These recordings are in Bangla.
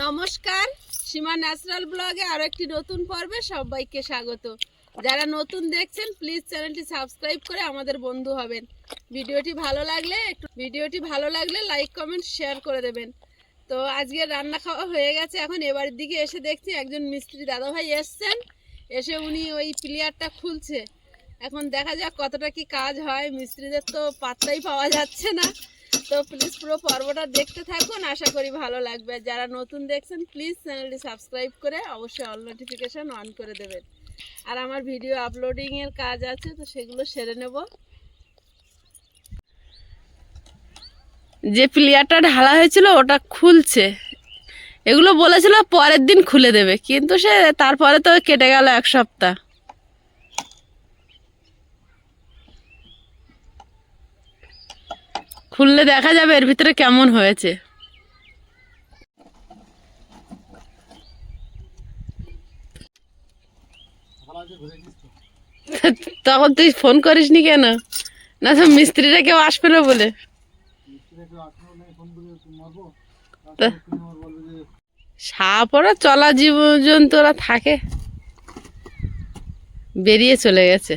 নমস্কার, সীমা ন্যাচারাল ব্লগে আরো একটি নতুন পর্বে সবাইকে স্বাগত। যারা নতুন দেখছেন প্লিজ চ্যানেলটি সাবস্ক্রাইব করে আমাদের বন্ধু হবেন। ভিডিওটি ভালো লাগলে লাইক কমেন্ট শেয়ার করে দেবেন। তো আজকে রান্না খাওয়া হয়ে গেছে। এখন এবারের দিকে এসে দেখছি একজন মিস্ত্রি দাদাভাই এসছেন, এসে উনি ওই প্লেয়ারটা খুলছে। এখন দেখা যাক কতটা কি কাজ হয়। মিস্ত্রিদের তো পাত্তাই পাওয়া যাচ্ছে না। তো প্লিজ পুরো পর্বটা দেখতে থাকুন, আশা করি ভালো লাগবে। যারা নতুন দেখছেন প্লিজ চ্যানেলটি সাবস্ক্রাইব করে অবশ্যই অল নোটিফিকেশান অন করে দেবেন। আর আমার ভিডিও আপলোডিংয়ের কাজ আছে, তো সেগুলো সেরে নেব। যে প্লেয়ারটা ঢালা হয়েছিল ওটা খুলছে। এগুলো বলেছিল পরের দিন খুলে দেবে, কিন্তু সে তারপরে তো কেটে গেল এক সপ্তাহ। খুললে দেখা যাবে এর ভিতরে কেমন হয়েছে। তখন তুই ফোন করিসনি কেন? না তো মিস্ত্রিরা কেউ আসবে না বলে। সাপ ওরা চলা জীবজন্তুরা থাকে, বেরিয়ে চলে গেছে।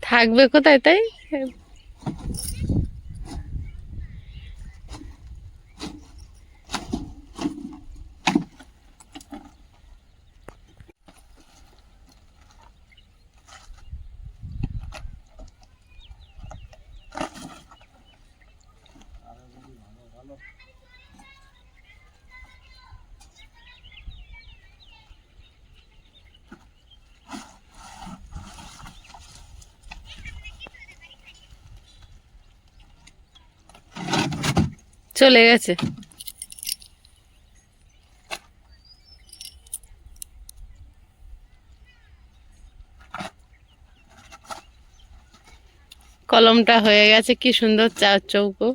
থাকবে কোথায় তাই? চলে গেছে। কলমটা হয়ে গেছে, কি সুন্দর চার চৌকো।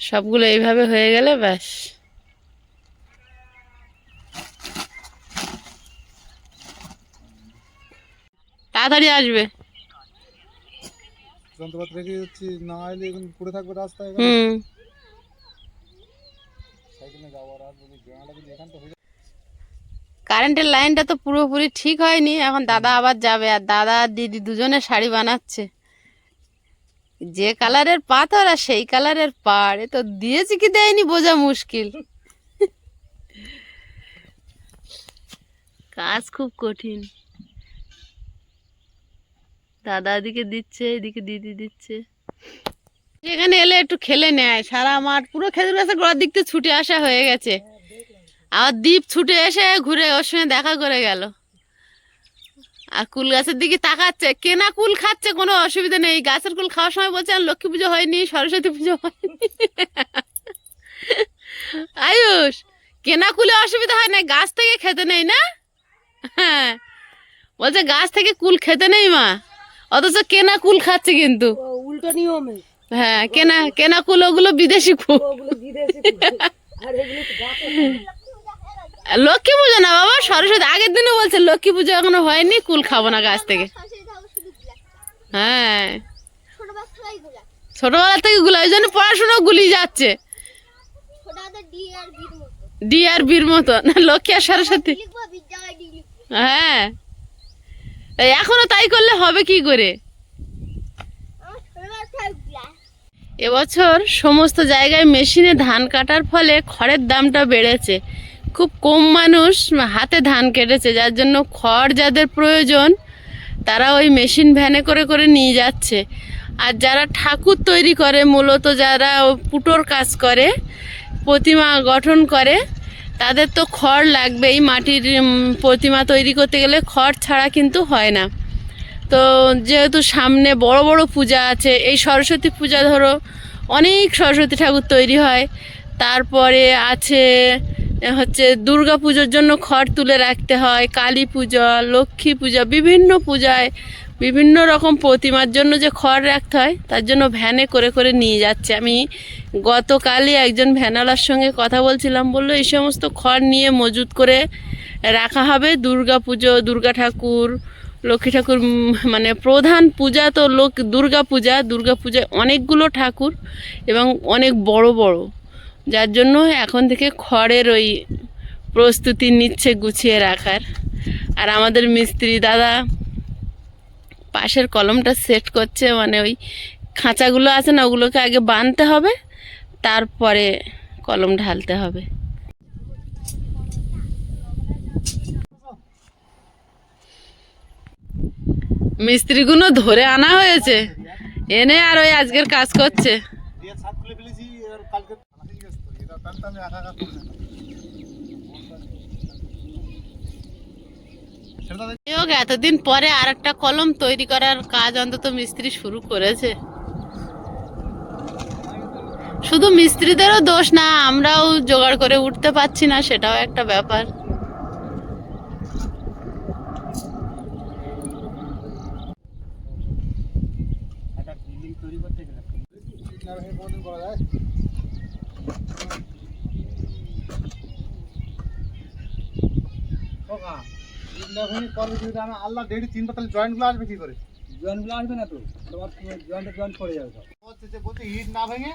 সবগুলো এইভাবে হয়ে গেলে ব্যাস। তাড়াতাড়ি আসবে। যন্ত্রপাতি রেখে যাচ্ছি, না এলে এখন পড়ে থাকবে রাস্তায়। কারেন্টের লাইনটা তো পুরোপুরি ঠিক হয়নি। এখন দাদা আবার যাবে, আর দাদা আর দিদি দুজনে শাড়ি বানাচ্ছে। যে কালারের পাথর আর সেই কালারের পাড়, এ তো দিয়েছি কি দেয়নি বোঝা মুশকিল। কাজ খুব কঠিন। দাদা এদিকে দিচ্ছে, এদিকে দিদি দিচ্ছে। এখানে এলে একটু খেলে নেয়। সারা মাঠ পুরো খেজুর গাছের গোড়ার দিক থেকে ছুটে আসা হয়ে গেছে। আবার দ্বীপ ছুটে এসে ঘুরে ওর সঙ্গে দেখা করে গেল। আর কুল গাছের দিকে তাকাচ্ছে। কেনা কুল খাচ্ছে, কোনো অসুবিধা নেই। গাছের কুল খাওয়ার সময় বলছে আর লক্ষ্মী পুজো হয়নি, সরস্বতী পুজো হয়নি। আয়ুষ, কেনা কুলে অসুবিধা হয় না, গাছ থেকে খেতে নেই না। হ্যাঁ, বলছে গাছ থেকে কুল খেতে নেই মা, অথচ কেনা কুল খাচ্ছে। কিন্তু উল্টো নিয়মে। হ্যাঁ, কেনা কুল, ওগুলো বিদেশি কুল। লক্ষ্মী পুজো না বাবা, সরস্বতী। আগের দিনও বলছে লক্ষ্মী পুজো এখনো হয়নি, কুল খাবো না গাছ থেকে। হ্যাঁ, ছোটবেলা থেকে গুলা, ওই জন্য পড়াশোনা গুলি যাচ্ছে। ডি আর বির মতো না, লক্ষ্মী আর সরস্বতী। হ্যাঁ, এখনো তাই করলে হবে কি করে? এবছর সমস্ত জায়গায় মেশিনে ধান কাটার ফলে খড়ের দামটা বেড়েছে। খুব কম মানুষ হাতে ধান কেটেছে, যার জন্য খড় যাদের প্রয়োজন তারা ওই মেশিন ভ্যানে করে করে নিয়ে যাচ্ছে। আর যারা ঠাকুর তৈরি করে, মূলত যারা পুটোর কাজ করে, প্রতিমা গঠন করে, তাদের তো খড় লাগবেই। মাটির প্রতিমা তৈরি করতে গেলে খড় ছাড়া কিন্তু হয় না। তো যেহেতু সামনে বড় বড় পূজা আছে, এই সরস্বতী পূজা ধরো অনেক সরস্বতী ঠাকুর তৈরি হয়। তারপরে আছে হচ্ছে দুর্গা পুজোর জন্য খড় তুলে রাখতে হয়, কালী পূজা, লক্ষ্মী পূজা, বিভিন্ন পূজায় বিভিন্ন রকম প্রতিমার জন্য যে খড় রাখতে হয় তার জন্য ভ্যানে করে করে নিয়ে যাচ্ছে। আমি গতকালই একজন ভ্যানওয়ালার সঙ্গে কথা বলছিলাম, বললো এই সমস্ত খড় নিয়ে মজুত করে রাখা হবে দুর্গা পুজো, দুর্গা ঠাকুর, লক্ষ্মী ঠাকুর, মানে প্রধান পূজা তো দুর্গা পূজায় অনেকগুলো ঠাকুর এবং অনেক বড় বড়, যার জন্য এখন থেকে খড়ের ওই প্রস্তুতি নিচ্ছে গুছিয়ে রাখার। আর আমাদের মিস্ত্রি দাদা পাশের কলমটা সেট করছে, মানে ওই খাঁচাগুলো আছে না, ওগুলোকে আগে বাঁধতে হবে, তারপরে কলম ঢালতে হবে। মিস্ত্রিগুলো ধরে আনা হয়েছে, এনে আর ওই আজকের কাজ করছে। এতদিন পরে আর একটা কলম তৈরি করার কাজ অন্তত মিস্ত্রি শুরু করেছে। শুধু মিস্ত্রিদেরও দোষ না, আমরাও জোগাড় করে উঠতে পারছি না, সেটাও একটা ব্যাপার। আল্লাহ ডেডি 3 পাতাল জয়েন্ট গুলো আসবে কি করে? জয়েন্ট গুলো আসবে না তো, তোমার জয়েন্ট পড়ে যাবে সব। বলছে ইট না ভেঙে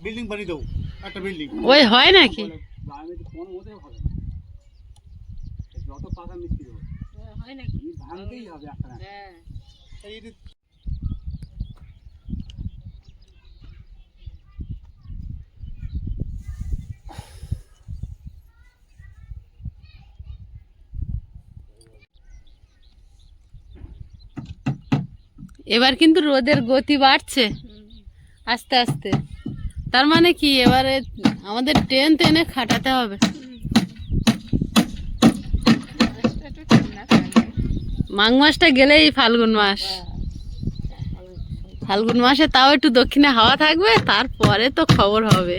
বিল্ডিং বানিয়ে দেবো, একটা বিল্ডিং। ওই হয় নাকি? আমি তো কোন মতে হবে না, যত পাকা মিস্ত্রি হবে হয় নাকি, ভাঙতেই হবে একটা। হ্যাঁ এই এবার কিন্তু রোদের গতি বাড়ছে আস্তে আস্তে, তার মানে কি এবারে আমাদের ট্রেন টেনে খাটাতে হবে। মাঘ মাসটা গেলেই ফাল্গুন মাস, ফাল্গুন মাসে তাও একটু দক্ষিণে হাওয়া থাকবে, তারপরে তো খবর হবে।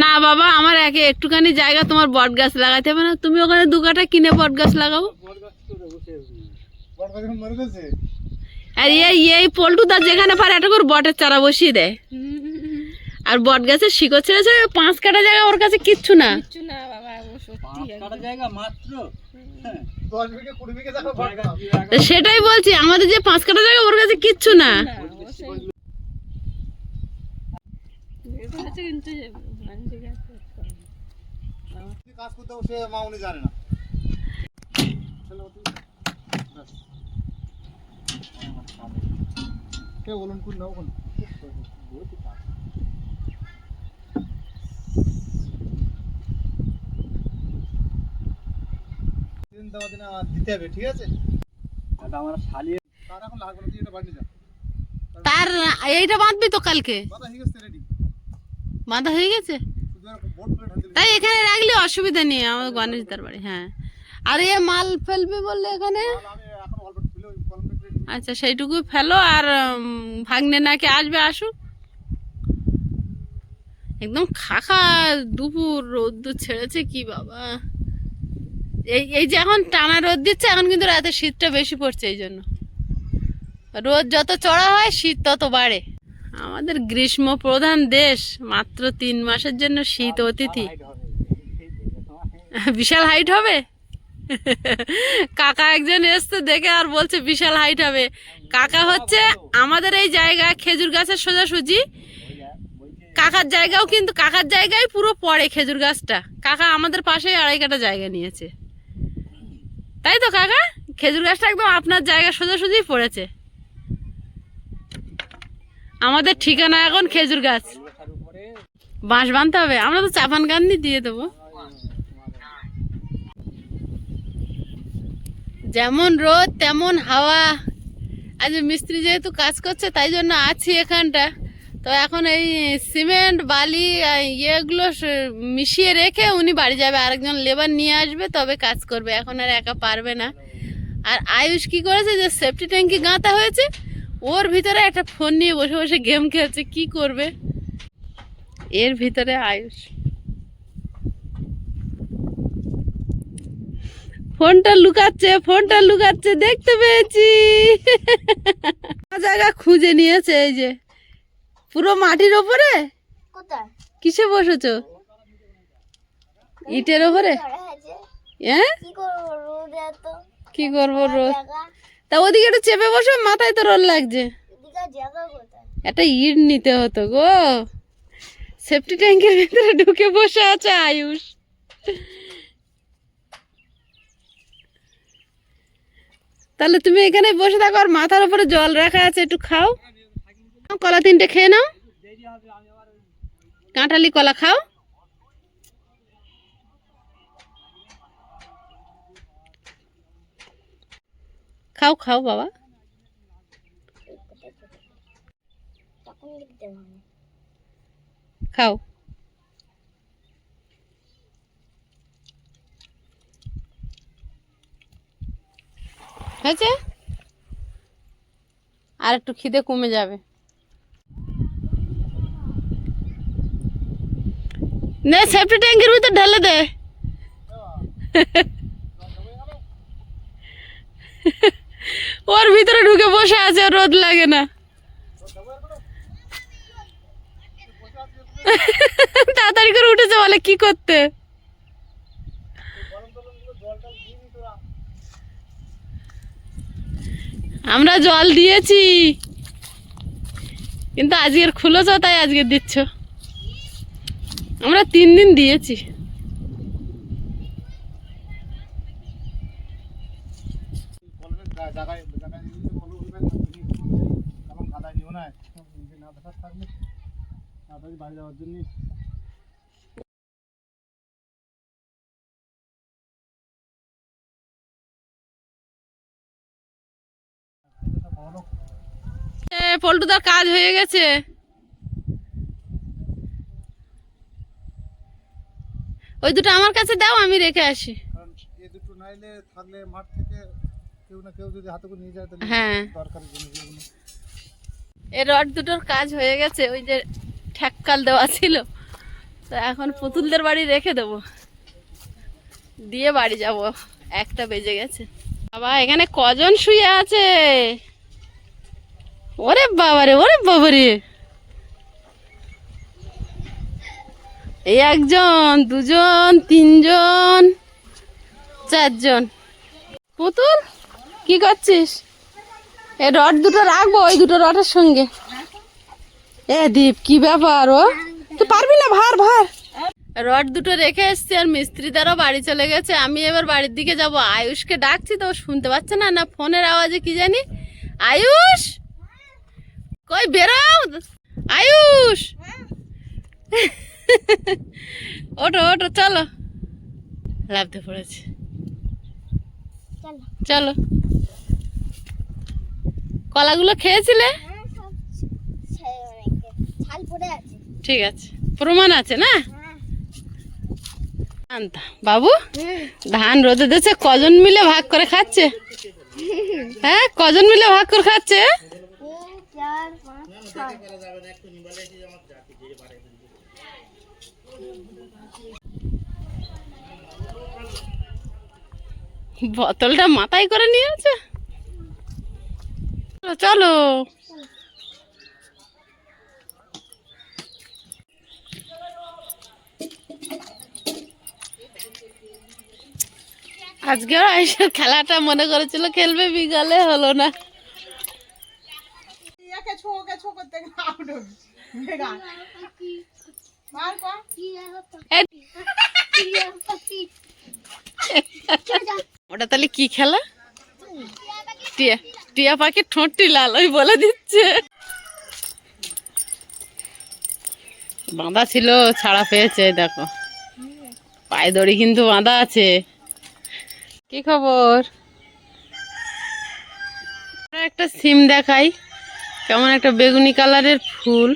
না বাবা, আমার একটুখানি জায়গা, তোমার বট গাছ লাগাতে হবে না? তুমি ওখানে 2 কাঠা কিনে বট গাছ লাগাবো। আর এই পল্টুদা যেখানে পারে একটা করে বটের চারা বসিয়ে দেয়, আর বট গাছের শিকড় ছেড়েছে 5 কাঠা জায়গা ওর কাছে কিচ্ছু না। সেটাই বলছি, আমাদের যে 5 কাঠা জায়গা ওর কাছে কিচ্ছু না। কাজ করতে বসে মা উনি জানে না। কে বলুন কোন নাও কোন দিন দাও দিন দিতে হবে, ঠিক আছে? দাদা আমার শালি তার এখন লাগবে না, তুই এটা বাঁধি যা। তার এইটা বাঁধবি তো কালকে? বাঁধা হয়ে গেছে, রেডি বাঁধা হয়ে গেছে, তাই এখানে রাখলে অসুবিধা নেই, আমার গণেশ দার বাড়ি। হ্যাঁ, আর এ মাল ফেলবি বললে এখানে? আচ্ছা, সেইটুকু ফেলো, আর ভাগ্নে নাকি আসবে, আসুক। একদম খাখা দুপুর রোদ্দুর ছেড়েছে কি বাবা! এই যে এখন টানা রোদ দিচ্ছে, এখন কিন্তু রাতে শীতটা বেশি পড়ছে, এই জন্য রোদ যত চড়া হয় শীত তত বাড়ে। আমাদের গ্রীষ্ম প্রধান দেশ, মাত্র 3 মাসের জন্য শীত অতিথি। বিশাল হাইট হবে। কাকা একজন এসছে দেখে আর বলছে বিশাল হাইট হবে। কাকা হচ্ছে আমাদের এই জায়গা খেজুর গাছের সোজাসুজি, কাকার জায়গাও কিন্তু কাকার জায়গায় পুরো পড়ে খেজুর গাছটা। কাকা আমাদের পাশেই 2.5 কাঠা জায়গা নিয়েছে, তাই তো কাকা? খেজুর গাছটা একদম আপনার জায়গা সোজাসুজি পড়েছে। আমাদের ঠিকানা এখন খেজুর গাছ, বাঁশ বাঁধতে হবে, আমরা তো চাপান গান্ধি দিয়ে দেবো। যেমন রোদ তেমন হাওয়া। আজ মিস্ত্রি যেহেতু কাজ করছে তাই জন্য আছি এখানটা। তো এখন এই সিমেন্ট বালি ইয়েগুলো মিশিয়ে রেখে উনি বাড়ি যাবে, আরেকজন লেবার নিয়ে আসবে, তবে কাজ করবে। এখন আর একা পারবে না। আর আয়ুষ কি করেছে, যে সেফটি ট্যাঙ্কি গাঁথা হয়েছে, ওর ভিতরে একটা ফোন নিয়ে বসে বসে গেম খেলছে। কি করবে এর ভিতরে আয়ুষ? ফোনটা লুকাচ্ছে দেখতে পেয়েছি। জায়গা খুঁজে নিয়েছে, এই যে পুরো মাটির ওপরে। কোথায় কিসে বসেছো? ইটের ওপরে। হ্যাঁ, কি করবো রোদ এত কি করবো রোদ? জায়গা তা ওদিকে একটু চেপে বসো, মাথায় তো রোদ লাগছে। এদিকে জায়গা কোথায় একটা ইট নিতে হতো গো। সেফটি ট্যাঙ্কের ভিতরে ঢুকে বসে আছে আয়ুষ। তাহলে তুমি এখানে বসে থাকো, আর মাথার উপরে জল রাখা আছে, একটু খাও। কলা 3টে খেয়ে নাও, কাঁঠালি কলা খাও। খাও খাও বাবা, তখন লিখতে হবে খাও। হয়েছে, আর একটু খিদে কমে যাবে। নে সেফটি ট্যাঙ্কের ভিতর ঢেলে দে। ওর ভিতরে ঢুকে বসে আছে, ওর রোদ লাগে না। তাড়াতাড়ি করে উঠেছে, বলে কি করতে। আমরা জল দিয়েছি, কিন্তু আজকের খুলেছ তাই আজকে দিচ্ছ। আমরা 3 দিন দিয়েছি। বাড়ি যাওয়ার জন্য পল্টুদার কাজ হয়ে গেছে। ওই দুটো আমার কাছে দাও, আমি রেখে আসি। কারণ এই দুটো নাইলে থাকলে মাঠ থেকে কেউ না কেউ যদি হাতে করে নিয়ে যায় তাহলে হ্যাঁ, দরকারি জিনিসগুলো। এই রড দুটোর কাজ হয়ে গেছে, ওই যে ঠ্যাক্কাল দেওয়া ছিল, তো এখন পুতুলদের বাড়ি রেখে দেবো, দিয়ে বাড়ি যাব। 1টা বেজে গেছে। বাবা এখানে কজন শুয়ে আছে? ওরে বাবারে, ওরে বাবারে, এই 1 জন 2 জন 3 জন 4 জন। পুতুল কি করছিস? এই রড দুটো রাখবো ওই দুটো রডের সঙ্গে। এ দীপ, কি ব্যাপার? ও তুই পারবি না, ভার ভার। রড দুটো রেখে এসছি, আর মিস্ত্রিদারও বাড়ি চলে গেছে। আমি এবার বাড়ির দিকে যাব। আয়ুষকে ডাকছি তো, ও শুনতে পাচ্ছে না, না ফোনের আওয়াজে কি জানি। আয়ুষ কই, বেরাও আয়ুষ। ওঠো ওঠো, চলো। লাফতে পড়েছে, চলো চলো। কলাগুলো খেয়েছিলে? হ্যাঁ সব ছাল পড়ে আছে ঠিক আছে, প্রমাণ আছে না? হ্যাঁ আনতা বাবু, ধান রোদে দিয়েছে, কজন মিলে ভাগ করে খাচ্ছে? হ্যাঁ, কজন মিলে ভাগ করে খাচ্ছে? 3 4 5 6 বোতলটা মাথায় করে নিয়েছে। চলো আজকেও আইসার খেলাটা মনে করেছিল খেলবে, বিকালে হলো না। ওটা তাহলে কি খেলা? টিয়া টিয়া পাখির ঠোঁটটি লাল, ওই বলে দিচ্ছে। বাঁধা ছিল, ছাড়া পেয়েছে, দেখো পায়ে দড়ি কিন্তু বাঁধা আছে। কি খবর? একটা সিম দেখাই, কেমন একটা বেগুনি কালারের ফুল,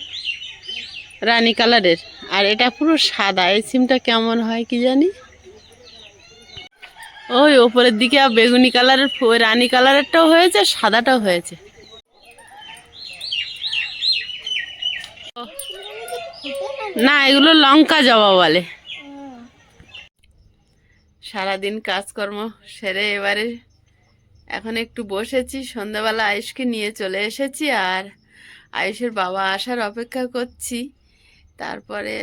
রানী কালারের, আর এটা পুরো সাদা। এই সিমটা কেমন হয় কি জানি। ওই ওপরের দিকে বেগুনি কালারের রানী কালারেরটাও হয়েছে, সাদাটাও হয়েছে। না, এগুলো লঙ্কা জবা বলে। সারাদিন কাজকর্ম সেরে এবারে এখন একটু বসেছি, সন্ধ্যাবেলা আয়ুষকে নিয়ে চলে এসেছি আর আয়ুষের বাবা আসার অপেক্ষা করছি। তারপরে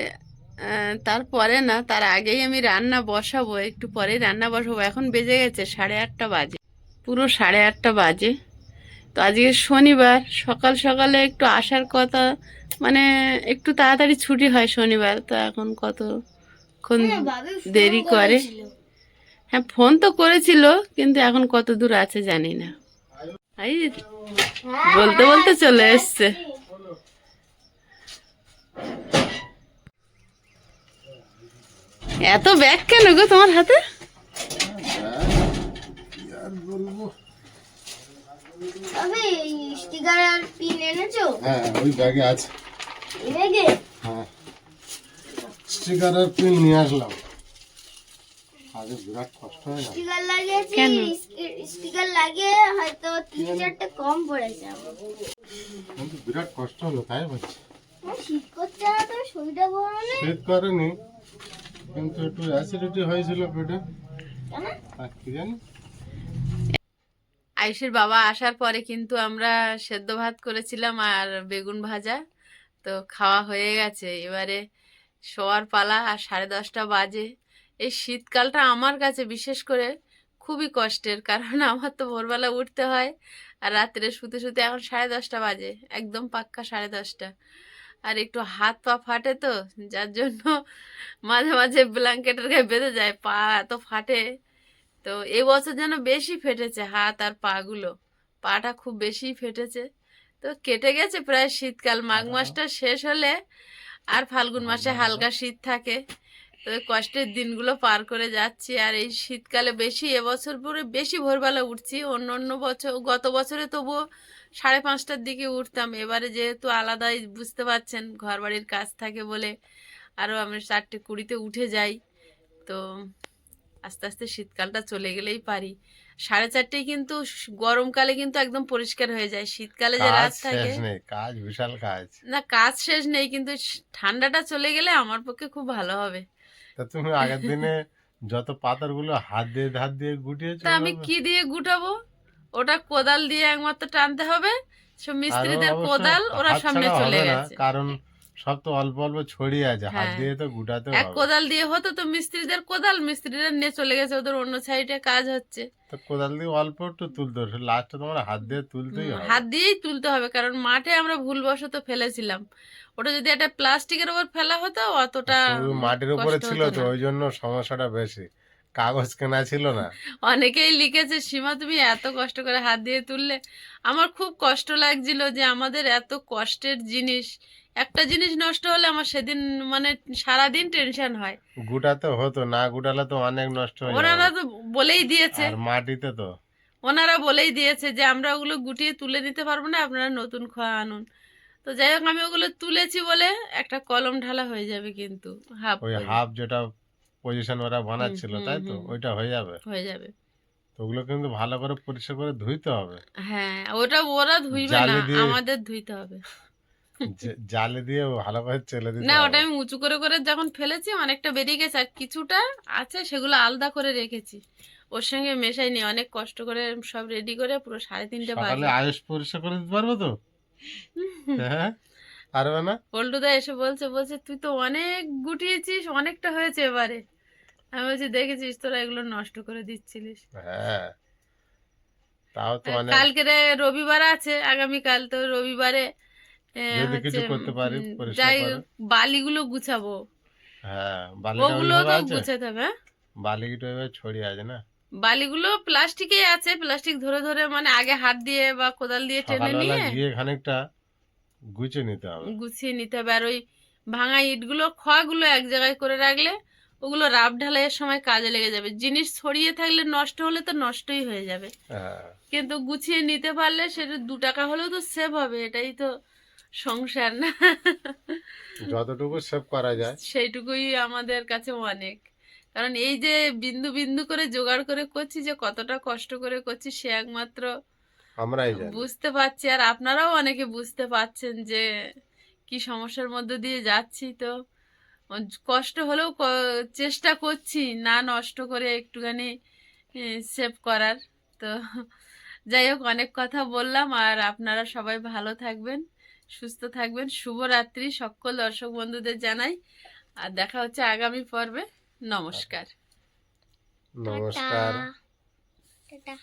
না, তার আগেই আমি রান্না বসাবো, একটু পরেই রান্না বসাবো। এখন বেজে গেছে 8:30 বাজে, পুরো 8:30 বাজে। তো আজকে শনিবার, সকাল সকালে একটু আসার কথা, মানে একটু তাড়াতাড়ি ছুটি হয় শনিবার, তো এখন কতক্ষণ দেরি করে। হ্যাঁ, ফোন তো করেছিল, কিন্তু এখন কত দূর আছে জানি না। এই বলতে বলতে চলে এসছে। এত ব্যাগ কেন গো তোমার হাতে? আমি স্টিকার আর পিন এনেছো? হ্যাঁ, ওই ব্যাগে আছে। এই ব্যাগে? হ্যাঁ, স্টিকার আর পিন নিয়ে আসলাম। আগে বিরাট কষ্ট হয় না। স্টিকার লাগিয়েছি, কেন? স্টিকার লাগিয়ে হয়তো 3-4টা কম পড়েছে আমার। কিন্তু বিরাট কষ্ট হলো, তাই বলছি। শীত করছে না তো, শরীরটা গরম নেই শীত করেনি, কিন্তু একটু অ্যাসিডিটি হয়েছিল পেটে, কেন? আর কি জানি। আয়ুষের বাবা আসার পরে কিন্তু আমরা সেদ্ধ ভাত করেছিলাম আর বেগুন ভাজা, তো খাওয়া হয়ে গেছে। এবারে শোয়ার পালা, আর 10:30 বাজে। এই শীতকালটা আমার কাছে বিশেষ করে খুবই কষ্টের, কারণ আমার তো ভোরবেলা উঠতে হয় আর রাত্রে শুতে শুতে এখন 10:30 বাজে, একদম পাক্কা 10:30। আর একটু হাত পা ফাটে, তো যার জন্য মাঝে মাঝে ব্ল্যাঙ্কেটের গায়ে বেঁধে যায়, পা এত ফাটে। তো এবছর যেন বেশি ফেটেছে হাত আর পাগুলো, পাটা খুব বেশি ফেটেছে। তো কেটে গেছে প্রায় শীতকাল, মাঘ মাসটা শেষ হলে আর ফাল্গুন মাসে হালকা শীত থাকে। তো এই কষ্টের দিনগুলো পার করে যাচ্ছি। আর এই শীতকালে বেশি, এবছর পুরো বেশি ভোরবেলা উঠছি। অন্য অন্য বছর, গত বছরে তবুও 5:30টার দিকে উঠতাম, এবারে যেহেতু আলাদাই বুঝতে পারছেন, ঘর বাড়ির কাজ থাকে বলে আরও আমি 4:20 উঠে যাই। তো আস্তে আস্তে শীতকালটা চলে গেলেই পারি। 4:30 কিন্তু গরমকালে কিন্তু একদম পরিষ্কার হয়ে যায়, শীতকালে যে কাজ রাত থাকে শেষ নেই, কাজ বিশাল কাজ। না, কাজ শেষ নেই, কিন্তু ঠান্ডাটা চলে গেলে আমার পক্ষে খুব ভালো হবে। তা তুমি আগের দিনে যত পাথরগুলো হাত দিয়ে গুটিয়েছো, তা আমি কি দিয়ে গুটাবো? ওটা কোদাল দিয়ে একমাত্র টানতে হবে, সব আর মিস্ত্রিদের অবশ্য কোদাল ওরা হাত সামনে ছাড়া চলে হবে না, গেছে। কারণ সব তো অল্প অল্প ছড়িয়ে আছে, হাত হ্যাঁ, দিয়ে তো গুটাতে এক হবে। কোদাল দিয়ে হতো, তো মিস্ত্রিদের কোদাল, মিস্ত্রিরা নিয়ে চলে গেছে, ওদের অন্য সাইডে কাজ হচ্ছে। তো কোদাল দিয়ে অল্প একটু তুলতে হবে, লাস্টে তোমার হাত দিয়ে তুলতেই হবে। হাত দিয়েই তুলতে হবে, কারণ মাঠে আমরা ভুলবশত ফেলেছিলাম। ওটা যদি একটা প্লাস্টিকের উপর ফেলা হতো অতটা শুধু মাটির উপরে কষ্ট ছিল হতো তো, না। ওই জন্য সমস্যাটা বেশি। কাগজ কেনা ছিল না। অনেকেই লিখেছে, সীমা তুমি এত কষ্ট করে হাত দিয়ে তুললে। আমার খুব কষ্ট লাগছিল যে আমাদের এত কষ্টের জিনিস, একটা জিনিস নষ্ট হলে আমার সেদিন মানে সারাদিন টেনশন হয়। গুটাতে হতো, না গুটালে তো অনেক নষ্ট হয়ে যাবে। ওনারা তো বলেই দিয়েছে, আর মাটিতে তো ওনারা বলেই দিয়েছে যে আমরা ওগুলো গুটিয়ে তুলে দিতে পারবো না, আপনারা নতুন খোয়া আনুন। তো যাই হোক, আমি ওগুলো তুলেছি বলে একটা কলম ঢালা হয়ে যাবে, কিন্তু হাফ ওই করে। হাফ যেটা পজিশন ওরা হুম, বানাচ্ছিল, হুম, তাই তো, হুম, ওইটা হয়ে যাবে। হয়ে যাবে। তো ওগুলো কিন্তু ভালো করে পরিষ্কার করে ধুইতে হবে। হ্যাঁ, ওটা ওরা ধুইবে না, জালি দিয়ে আমাদের ধুইতে হবে। জালি দিয়ে ভালো করে চেলে দিতে না, ওটা হবে। আমি উঁচু করে করে যখন ফেলেছি অনেকটা বেরিয়ে গেছে, আর কিছুটা আছে সেগুলো আলাদা করে রেখেছি, ওর সঙ্গে মেশাইনি। অনেক কষ্ট করে সব রেডি করে পুরো 3:30 সকালে বাজে। আয়ুষ পরিষ্কার করে দিতে পারবো তো? হ্যাঁ, পারবে না? পল্টুদা এসে বলছে বলছে তুই তো অনেক গুটিয়েছিস, অনেকটা হয়েছে এবারে। আমি বলছি দেখেছিস তোরা এগুলো নষ্ট করে দিচ্ছিলিস। হ্যাঁ, তাও তো অনেক। কালকে রবিবার আছে, আগামীকাল তো রবিবারে যদি হচ্ছে কিছু করতে পারি পরিষ্কার যাই করে। বালিগুলো গুছাবো, হ্যাঁ, বালিটা ওগুলো ওইভাবে তো আছে, গুছাতে হবে। হ্যাঁ, বালিটা ওইভাবে ছড়িয়ে আছে না। বালিগুলো প্লাস্টিকে আছে, প্লাস্টিক ধরে ধরে মানে আগে হাত দিয়ে বা কোদাল দিয়ে টেনে সকালবেলা নিয়ে গিয়ে খানিকটা গুছিয়ে নিতে হবে। গুছিয়ে নিতে হবে। আর ওই ভাঙা ইটগুলো, খোয়াগুলো এক জায়গায় করে রাখলে ওগুলো রাব ঢালাইয়ের সময় কাজে লেগে যাবে। জিনিস ছড়িয়ে থাকলে নষ্ট হলে তো নষ্টই হয়ে যাবে, হ্যাঁ, কিন্তু গুছিয়ে নিতে পারলে সেটা 2 টাকা হলেও তো সেভ হবে। এটাই তো সংসার না? যতটুকু সেভ করা যায়। সেইটুকুই আমাদের কাছে অনেক। কারণ এই যে বিন্দু বিন্দু করে জোগাড় করে করছি, যে কতটা কষ্ট করে করছি সে একমাত্র আমরাই জানি। বুঝতে পারছি। আর আপনারাও অনেকে বুঝতে পারছেন যে কি সমস্যার মধ্যে দিয়ে যাচ্ছি। তো কষ্ট হলেও চেষ্টা করছি না নষ্ট করে একটুখানি সেভ করার। তো যাই হোক, অনেক কথা বললাম, আর আপনারা সবাই ভালো থাকবেন, সুস্থ থাকবেন। শুভরাত্রি সকল দর্শক বন্ধুদের জানাই, আর দেখা হচ্ছে আগামী পর্বে। নমস্কার। নমস্কার। টাটা।